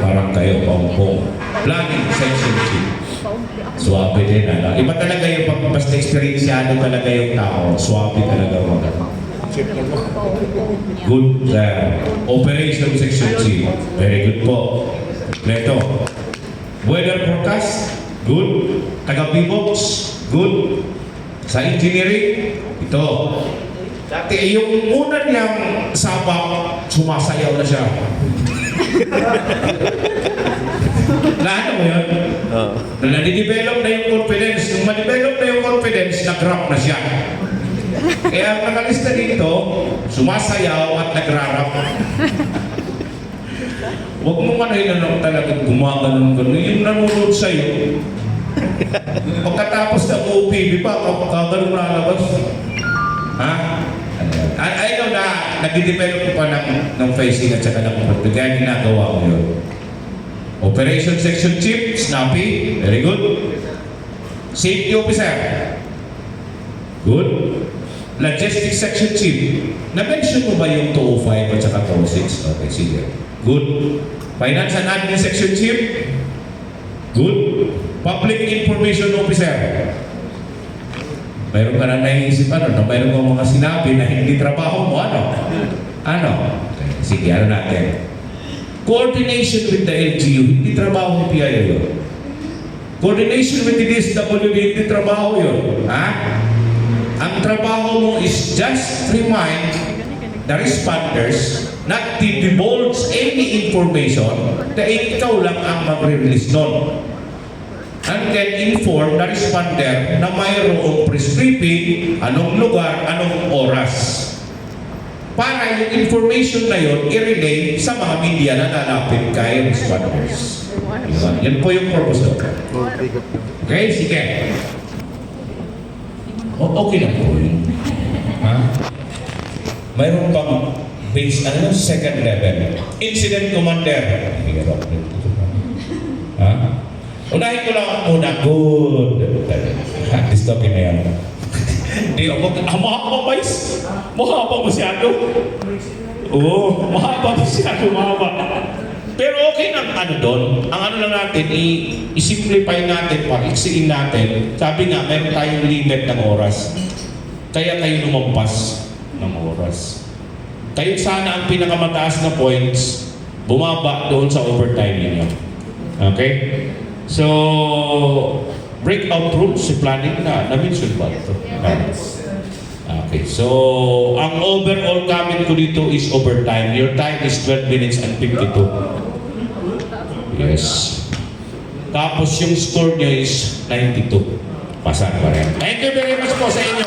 Parang kayo, pangpong. Planning, section 2. Swabe din, ano? Iba talaga yung basta experienceado talaga yung tao. Swabe talaga mga. Good. Operation section 2. Very good po. Neto. Weather forecast. Good. Taga-P-box. Good. Sa engineering. Ito. Dati yung una niyang sabak, sumasayaw na siya. Lahat mo yun? Na nadidevelop na yung confidence. Nung ma-develop na yung confidence, nag-rap na siya. Kaya ang nakalista dito, sumasayaw at nag-rap. Huwag mo man ay talagang gumaganon-ganon. Yung nanonood sa'yo, pagkatapos ng OPB pa, kaganon na labas. Ha? I know na nag-develop pa ng facing at saka ng product. Kaya ginagawa mo yun. Operation Section Chief, snappy. Very good. Safety Officer. Good. Logistics Section Chief. Na-mention mo ba yung 205 at saka 206? Okay, sige. Good. Finance and Admin Section Chief. Good. Public Information Officer. Mayroon ka na naisip ano, mayroon kang mga sinabi na hindi trabaho mo, ano? Ano? Sige, ano natin? Coordination with the LGU, hindi trabaho ng PIO yun. Coordination with the DSWD, hindi trabaho yun. Ha? Ang trabaho mo is just remind the responders not to divulge any information na ikaw lang ang magre-release nun. And then inform the responder na mayroong prescribing, anong lugar, anong oras. Para yung information na yun, i-relay sa mga media na lalapit kay responders. Yan po yung purpose doon. Okay, sige. Okay lang po yun. Ha? Mayroon pang base, second level. Incident commander. Ha? Unahin ko lang muna. Good. Dystopia na yan. Di ako, mahaba ba is? Mahaba masyado. Oo, mahaba masyado, mahaba. Pero okay na doon. Ang ano lang natin, i-simplify natin, pag-iksiin natin. Sabi nga, meron tayong limit ng oras. Kaya kayo lumampas ng oras. Kayo sana ang pinakamataas na points, bumaba doon sa overtime ninyo. Okay? So, breakout rooms, si planning na-mention ba ito? Okay, so, ang overall comment ko dito is overtime. Your time is 12 minutes and 52. Yes. Tapos yung score nyo is 92. Pasan pa rin. Thank you very much po sa inyo.